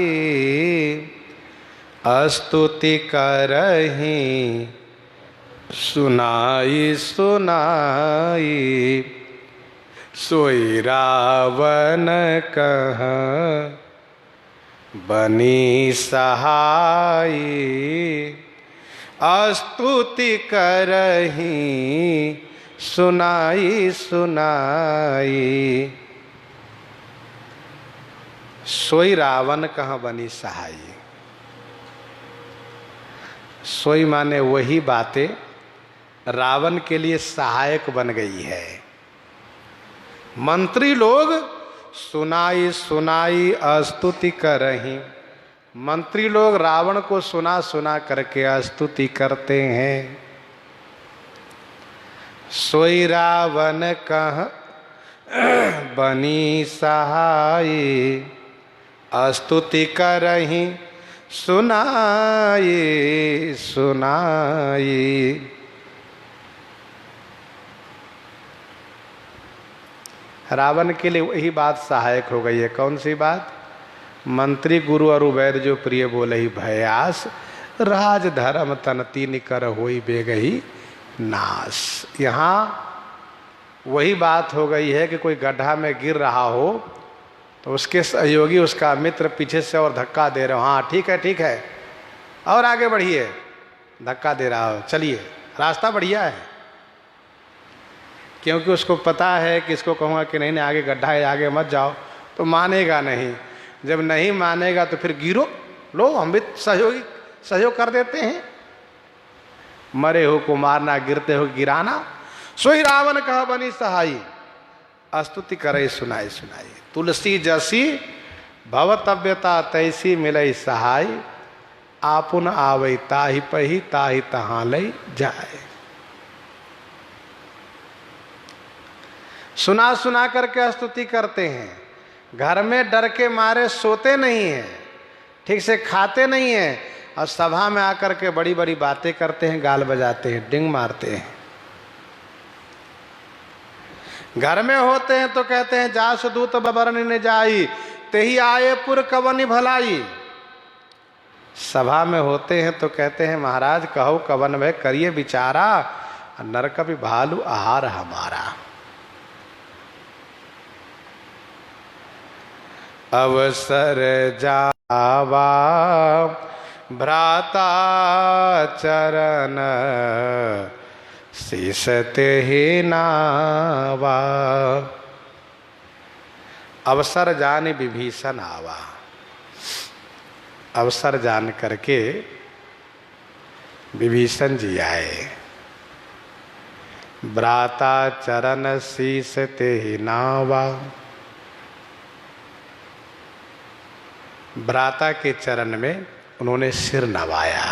स्तुति करही सुनाई सुनाई। सोई रावण कहाँ बनी सहाई, स्तुति करही सुनाई सुनाई। सोई रावण कहाँ बनी सहाई। सोई माने वही बातें रावण के लिए सहायक बन गई है। मंत्री लोग सुनाई सुनाई स्तुति करही, मंत्री लोग रावण को सुना सुना करके स्तुति करते हैं। सोई रावण कहाँ बनी सहाई, स्तुति करही सुनाई सुनाई। रावण के लिए वही बात सहायक हो गई है। कौन सी बात? मंत्री गुरु अरु वैद जो प्रिय बोले ही भयास, राज धर्म तन तीन कर होई बेगही नाश। यहाँ वही बात हो गई है कि कोई गड्ढा में गिर रहा हो तो उसके सहयोगी उसका मित्र पीछे से और धक्का दे रहे हो, हाँ ठीक है और आगे बढ़िए, धक्का दे रहा हो, चलिए रास्ता बढ़िया है। क्योंकि उसको पता है कि इसको कहूँगा कि नहीं आगे गड्ढा है आगे मत जाओ तो मानेगा नहीं। जब नहीं मानेगा तो फिर गिरो, लो हम भी सहयोग कर देते हैं। मरे हो को मारना, गिरते हो गिराना। सोई रावण कहाँ बनी सहाई, स्तुति करे सुनाई सुनाई। तुलसी जसी भवतव्यता तैसी मिलई सहाय, आपुन आवई ताहि पही ताहि तहाँ लई जाए। सुना सुना करके स्तुति करते हैं। घर में डर के मारे सोते नहीं हैं, ठीक से खाते नहीं हैं, और सभा में आकर के बड़ी बड़ी बातें करते हैं, गाल बजाते हैं, डिंग मारते हैं। घर में होते हैं तो कहते हैं जासु दूत बबरन ने जाई, तेही आए पुर कवनि भलाई। सभा में होते हैं तो कहते हैं महाराज कहो कवन भय करिए विचारा, नरक भी भालू आहार हमारा। अवसर जावा भ्राता चरण, शीसते ही नावा। अवसर जान विभीषण आवा, अवसर जान करके विभीषण जी आए। भ्राता चरण शीसते ही नावा, भ्राता के चरण में उन्होंने सिर नवाया,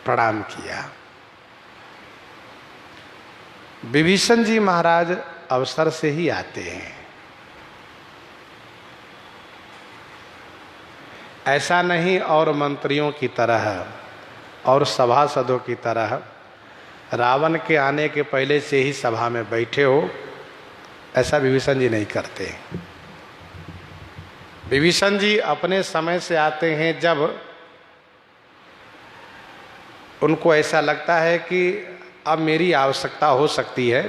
प्रणाम किया। विभीषण जी महाराज अवसर से ही आते हैं। ऐसा नहीं और मंत्रियों की तरह और सभासदों की तरह रावण के आने के पहले से ही सभा में बैठे हो, ऐसा विभीषण जी नहीं करते। विभीषण जी अपने समय से आते हैं जब उनको ऐसा लगता है कि अब मेरी आवश्यकता हो सकती है,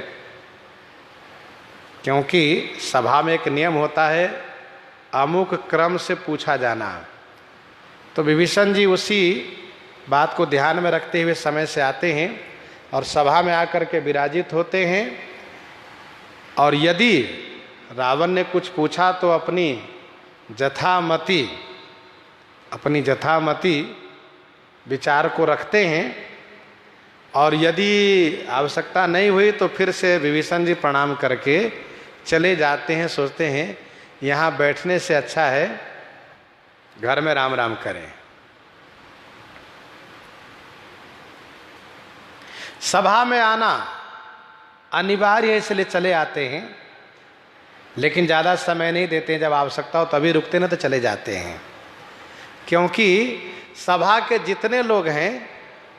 क्योंकि सभा में एक नियम होता है अमुक क्रम से पूछा जाना। तो विभीषण जी उसी बात को ध्यान में रखते हुए समय से आते हैं और सभा में आकर के विराजित होते हैं। और यदि रावण ने कुछ पूछा तो अपनी जथामति विचार को रखते हैं, और यदि आवश्यकता नहीं हुई तो फिर से विभीषण जी प्रणाम करके चले जाते हैं। सोचते हैं यहाँ बैठने से अच्छा है घर में राम राम करें। सभा में आना अनिवार्य है इसलिए चले आते हैं, लेकिन ज़्यादा समय नहीं देते हैं। जब आवश्यकता हो तभी रुकते ना तो चले जाते हैं, क्योंकि सभा के जितने लोग हैं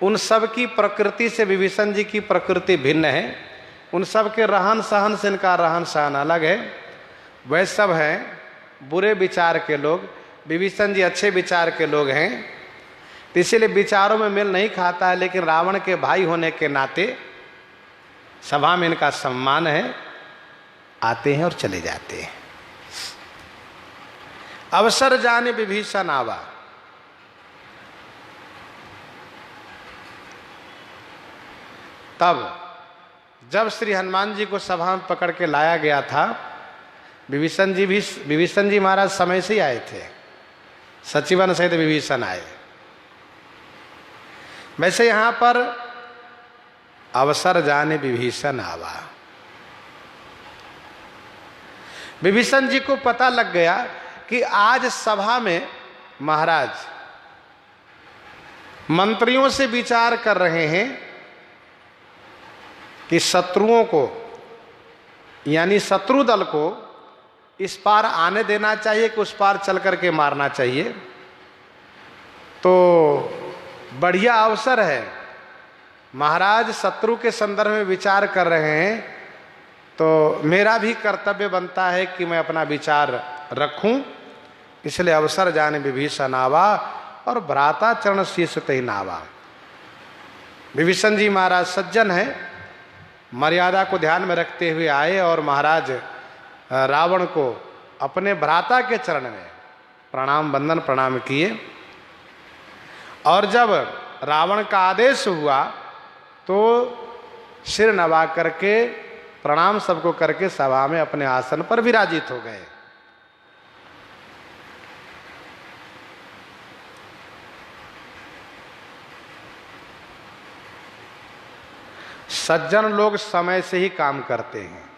उन सब की प्रकृति से विभीषण जी की प्रकृति भिन्न है। उन सब के रहन सहन से इनका रहन सहन अलग है। वह सब हैं बुरे विचार के लोग, विभीषण जी अच्छे विचार के लोग हैं, तो इसीलिए विचारों में मेल नहीं खाता है। लेकिन रावण के भाई होने के नाते सभा में इनका सम्मान है, आते हैं और चले जाते हैं। अवसर जाने विभीषण आवा। तब जब श्री हनुमान जी को सभा में पकड़ के लाया गया था, विभीषण जी महाराज समय से ही आए थे, सचिवन सहित विभीषण आए। वैसे यहां पर अवसर जाने विभीषण आवा। विभीषण जी को पता लग गया कि आज सभा में महाराज मंत्रियों से विचार कर रहे हैं कि शत्रुओं को, यानी शत्रु दल को इस पार आने देना चाहिए कि उस पार चल करके मारना चाहिए। तो बढ़िया अवसर है, महाराज शत्रु के संदर्भ में विचार कर रहे हैं, तो मेरा भी कर्तव्य बनता है कि मैं अपना विचार रखूं। इसलिए अवसर जाने विभीषण आवा और भ्राता चरण शीर्ष तहि नावा। विभीषण जी महाराज सज्जन है, मर्यादा को ध्यान में रखते हुए आए और महाराज रावण को अपने भ्राता के चरण में प्रणाम वंदन प्रणाम किए। और जब रावण का आदेश हुआ तो सिर नवा करके प्रणाम सबको करके सभा में अपने आसन पर विराजित हो गए। सज्जन लोग समय से ही काम करते हैं,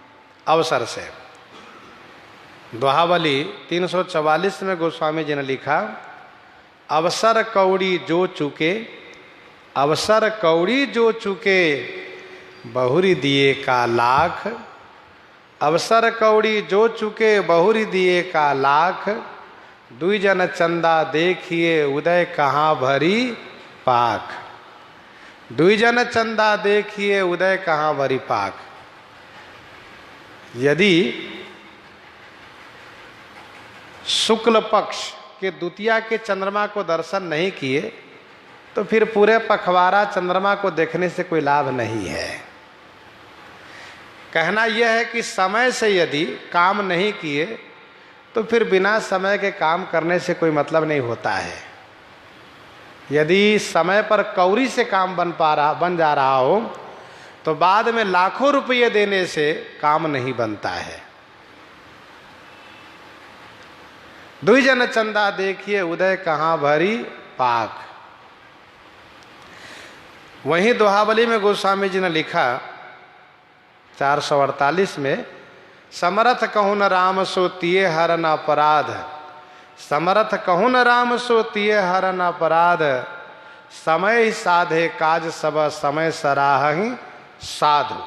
अवसर से। दोहावली 344 में गोस्वामी जी ने लिखा, अवसर कौड़ी जो चुके, अवसर कौड़ी जो चुके, बहुरी दिए का लाख। अवसर कौड़ी जो चुके, बहुरी दिए का लाख। दुई जन चंदा देखिए, उदय कहाँ भरी पाख। दुई जन चंदा देखिए, उदय कहाँ भरी पाख। यदि शुक्ल पक्ष के द्वितीया के चंद्रमा को दर्शन नहीं किए तो फिर पूरे पखवाड़ा चंद्रमा को देखने से कोई लाभ नहीं है। कहना यह है कि समय से यदि काम नहीं किए तो फिर बिना समय के काम करने से कोई मतलब नहीं होता है। यदि समय पर कौड़ी से काम बन जा रहा हो तो बाद में लाखों रुपये देने से काम नहीं बनता है। दुई जन चंदा देखिए, उदय कहाँ भरी पाक। वहीं दोहावली में गोस्वामी जी ने लिखा 448 में, समर्थ कहूँ न राम सो तिये हरन अपराध। समर्थ कहूँ न राम सो तिये हरन अपराध। समय ही साधे काज सब, समय सराहि साधु।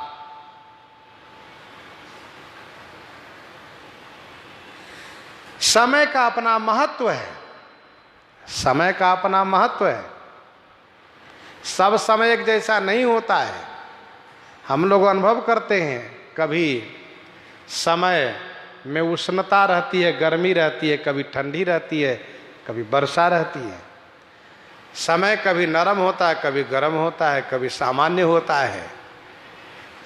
समय का अपना महत्व है, समय का अपना महत्व है। सब समय एक जैसा नहीं होता है। हम लोग अनुभव करते हैं, कभी समय में उष्णता रहती है, गर्मी रहती है, कभी ठंडी रहती है, कभी वर्षा रहती है। समय कभी नरम होता है, कभी गर्म होता है, कभी सामान्य होता है।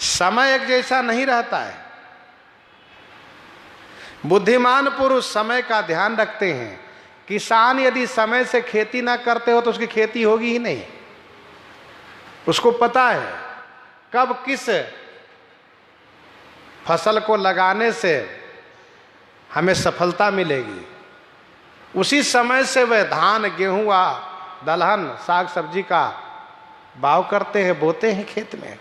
समय एक जैसा नहीं रहता है। बुद्धिमान पुरुष समय का ध्यान रखते हैं। किसान यदि समय से खेती ना करते हो तो उसकी खेती होगी ही नहीं। उसको पता है कब किस फसल को लगाने से हमें सफलता मिलेगी। उसी समय से वह धान, गेहूं, दलहन, साग सब्जी का बाव करते हैं, बोते हैं खेत में।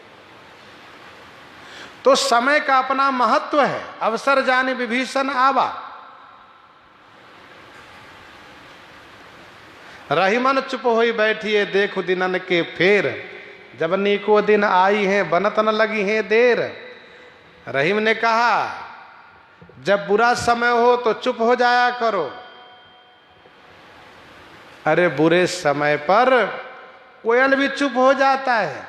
तो समय का अपना महत्व है। अवसर जाने विभीषण आवा। रहीमन चुप होई बैठिए, देखो दिनन के फेर। जब नीको दिन आई है, बनत न लगी है देर। रहीम ने कहा, जब बुरा समय हो तो चुप हो जाया करो। अरे बुरे समय पर कोयल भी चुप हो जाता है।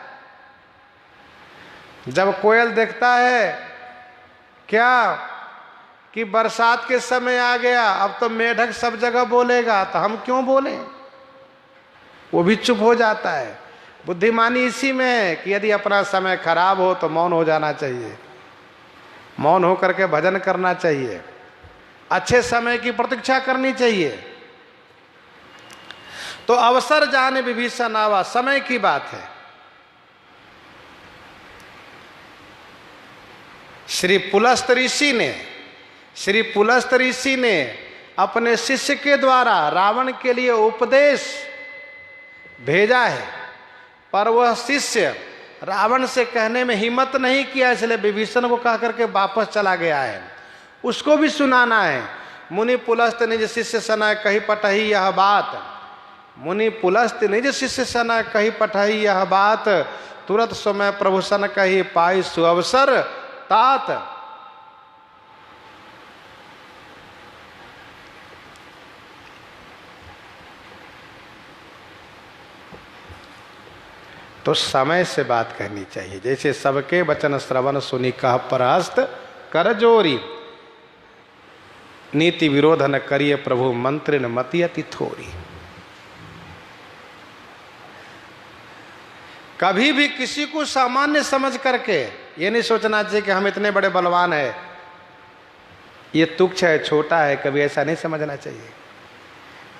जब कोयल देखता है क्या कि बरसात के समय आ गया, अब तो मेढक सब जगह बोलेगा, तो हम क्यों बोलें, वो भी चुप हो जाता है। बुद्धिमानी इसी में है कि यदि अपना समय खराब हो तो मौन हो जाना चाहिए, मौन होकर के भजन करना चाहिए, अच्छे समय की प्रतीक्षा करनी चाहिए। तो अवसर जाने विभीषण आवा, समय की बात है। श्री पुलस्त ऋषि ने अपने शिष्य के द्वारा रावण के लिए उपदेश भेजा है, पर वह शिष्य रावण से कहने में हिम्मत नहीं किया, इसलिए विभीषण को कह करके वापस चला गया है। उसको भी सुनाना है। मुनि पुलस्त निज शिष्य सना कही पठही यह बात, मुनि पुलस्त निज शिष्य सना कही पठही यह बात, तुरंत समय प्रभु सन कही पाई सुअवसर तात। तो समय से बात कहनी चाहिए। जैसे सबके वचन श्रवण सुनी कह परहस्त कर जोरी, नीति विरोध न करिए प्रभु मंत्र न मति अति थोरी। कभी भी किसी को सामान्य समझ करके ये नहीं सोचना चाहिए कि हम इतने बड़े बलवान है, ये तुच्छ है, छोटा है, कभी ऐसा नहीं समझना चाहिए।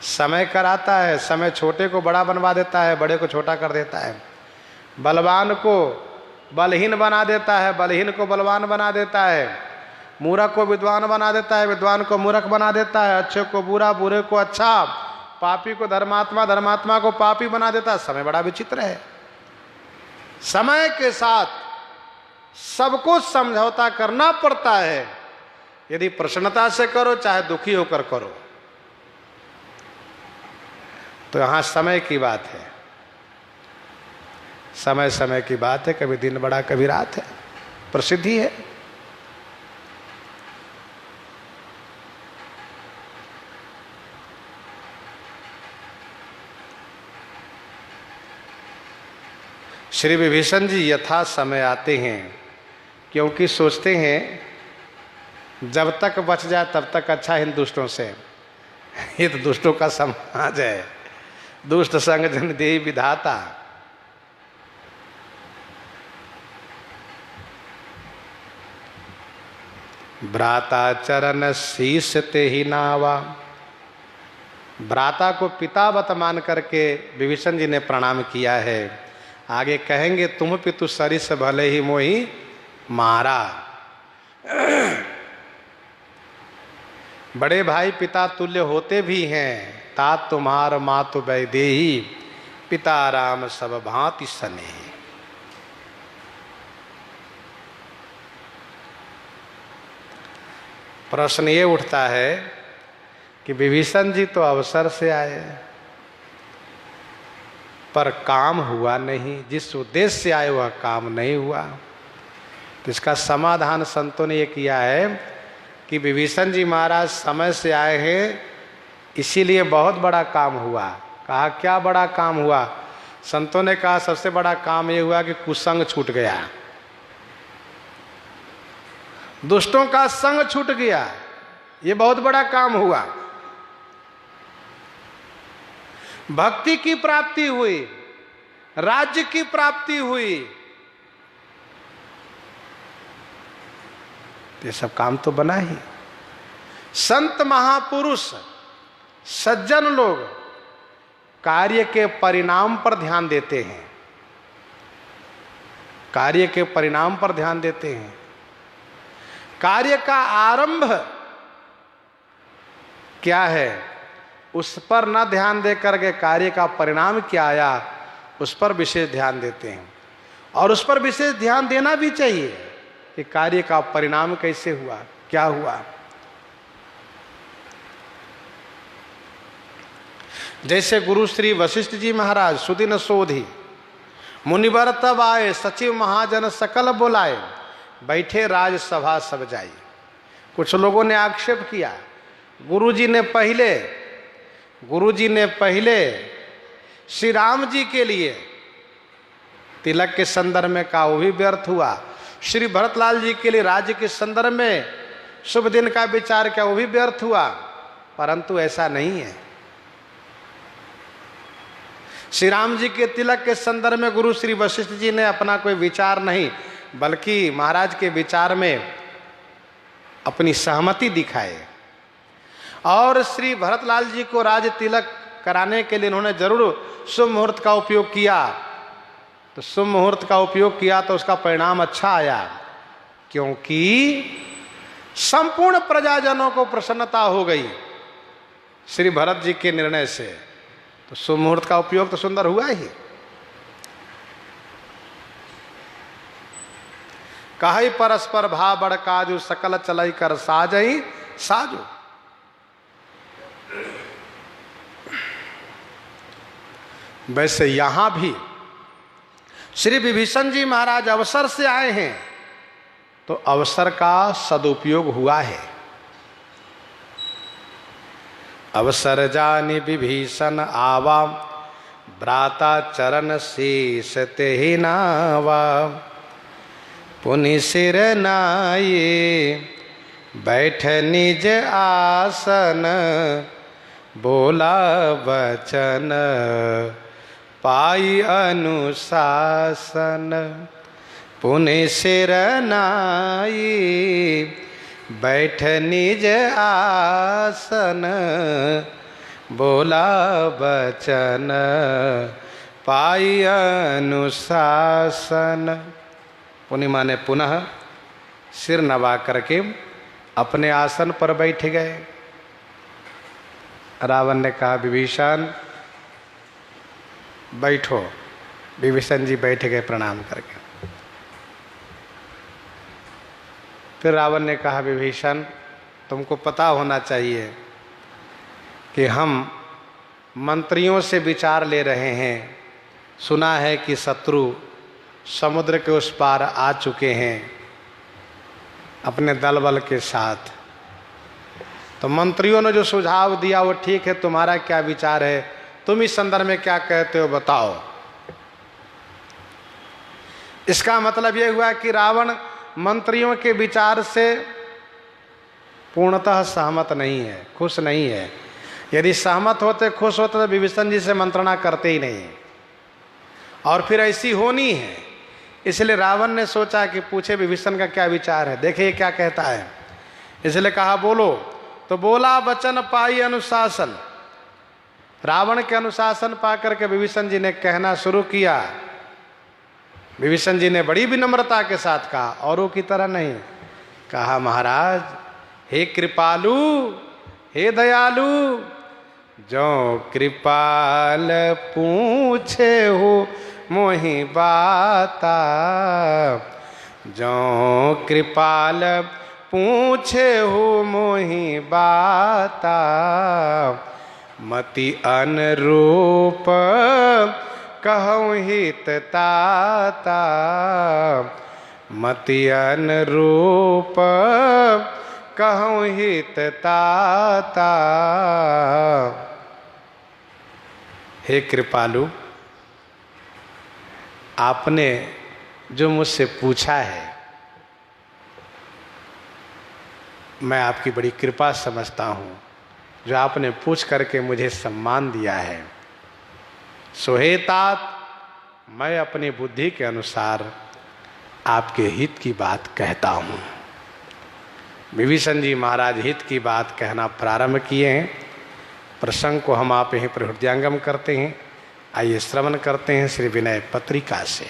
समय कराता है, समय छोटे को बड़ा बनवा देता है, बड़े को छोटा कर देता है, बलवान को बलहीन बना देता है, बलहीन को बलवान बना देता है, मूर्ख को विद्वान बना देता है, विद्वान को मूर्ख बना देता है, अच्छे को बुरा, बुरे को अच्छा, पापी को धर्मात्मा, धर्मात्मा को पापी बना देता है। समय बड़ा विचित्र है। समय के साथ सबको समझौता करना पड़ता है। यदि प्रसन्नता से करो चाहे दुखी होकर करो। तो यहां समय की बात है, समय समय की बात है, कभी दिन बड़ा कभी रात है, प्रसिद्धि है। श्री विभीषण जी यथा समय आते हैं, क्योंकि सोचते हैं जब तक बच जाए तब तक अच्छा है इन दुष्टों से। ये तो दुष्टों का समाज है, दुष्ट संग जन देहि विधाता। भ्राता चरण शीश ते ही नावा, भ्राता को पितावत मान करके विभीषण जी ने प्रणाम किया है। आगे कहेंगे तुम पितु सरिस भले ही मोहि मारा। बड़े भाई पिता तुल्य होते भी हैं, तात तुम्हार मातु वैदेही, पिता राम सब भांति स्नेही। प्रश्न ये उठता है कि विभीषण जी तो अवसर से आए पर काम हुआ नहीं, जिस उद्देश्य से आए वह काम नहीं हुआ। तो इसका समाधान संतों ने ये किया है कि विभीषण जी महाराज समय से आए हैं, इसीलिए बहुत बड़ा काम हुआ। कहा क्या बड़ा काम हुआ? संतों ने कहा सबसे बड़ा काम ये हुआ कि कुसंग छूट गया, दुष्टों का संग छूट गया, ये बहुत बड़ा काम हुआ। भक्ति की प्राप्ति हुई, राज्य की प्राप्ति हुई, ये सब काम तो बना ही। संत महापुरुष सज्जन लोग कार्य के परिणाम पर ध्यान देते हैं, कार्य के परिणाम पर ध्यान देते हैं। कार्य का आरंभ क्या है उस पर न ध्यान दे करके कार्य का परिणाम क्या आया उस पर विशेष ध्यान देते हैं। और उस पर विशेष ध्यान देना भी चाहिए कि कार्य का परिणाम कैसे हुआ, क्या हुआ। जैसे गुरु श्री वशिष्ठ जी महाराज सुदिन सोधी, मुनिवर तब आए, सचिव महाजन सकल बुलाए, बैठे राजसभा सब जाई। कुछ लोगों ने आक्षेप किया गुरुजी ने पहले श्री राम जी के लिए तिलक के संदर्भ में कहा, वो भी व्यर्थ हुआ। श्री भरतलाल जी के लिए राज्य के संदर्भ में शुभ दिन का विचार किया, वो भी व्यर्थ हुआ। परंतु ऐसा नहीं है। श्री राम जी के तिलक के संदर्भ में गुरु श्री वशिष्ठ जी ने अपना कोई विचार नहीं, बल्कि महाराज के विचार में अपनी सहमति दिखाए। और श्री भरतलाल जी को राज तिलक कराने के लिए उन्होंने जरूर शुभ मुहूर्त का उपयोग किया। तो शुभ मुहूर्त का उपयोग किया तो उसका परिणाम अच्छा आया, क्योंकि संपूर्ण प्रजाजनों को प्रसन्नता हो गई श्री भरत जी के निर्णय से। तो शुभ मुहूर्त का उपयोग तो सुंदर हुआ ही। कहि परस्पर भाव बड़ काजू, सकल चलई कर साजई साजू। वैसे यहां भी श्री विभीषण जी महाराज अवसर से आए हैं, तो अवसर का सदुपयोग हुआ है। अवसर जानि विभीषण आवा, भ्राता चरण शीस तेहि नावा। पुनि सिर नाये बैठ निज आसन, बोला वचन पाई अनुशासन। पुनि सिर नाई बैठ निज आसन, बोला वचन पाई अनुशासन। पुनि माने पुनः सिर नवा करके अपने आसन पर बैठ गए। रावण ने कहा विभीषण बैठो। विभीषण जी बैठ गए प्रणाम करके। फिर रावण ने कहा विभीषण तुमको पता होना चाहिए कि हम मंत्रियों से विचार ले रहे हैं। सुना है कि शत्रु समुद्र के उस पार आ चुके हैं अपने दल बल के साथ। तो मंत्रियों ने जो सुझाव दिया वो ठीक है, तुम्हारा क्या विचार है, तुम इस संदर्भ में क्या कहते हो बताओ। इसका मतलब यह हुआ कि रावण मंत्रियों के विचार से पूर्णतः सहमत नहीं है, खुश नहीं है। यदि सहमत होते, खुश होते तो विभीषण जी से मंत्रणा करते ही नहीं। और फिर ऐसी होनी है, इसलिए रावण ने सोचा कि पूछे विभीषण का क्या विचार है, देखिए क्या कहता है। इसलिए कहा बोलो। तो बोला वचन पाई अनुशासन। रावण के अनुशासन पाकर के विभीषण जी ने कहना शुरू किया। विभीषण जी ने बड़ी विनम्रता के साथ कहा, औरों की तरह नहीं, कहा महाराज हे कृपालु, हे दयालु, जो कृपाल पूछे हो मोहि बाता। जो कृपाल पूछे हो मोहि बाता। मति अनुरूप कहूँ हित ताता। मति अनुरूप कहूँ हित ताता। हे कृपालु, आपने जो मुझसे पूछा है मैं आपकी बड़ी कृपा समझता हूँ, जो आपने पूछ करके मुझे सम्मान दिया है। सोहेतात मैं अपनी बुद्धि के अनुसार आपके हित की बात कहता हूँ। विभीषण जी महाराज हित की बात कहना प्रारंभ किए हैं। प्रसंग को हम आप यहीं पर हृदयंगम करते हैं। आइए श्रवण करते हैं श्री विनय पत्रिका से।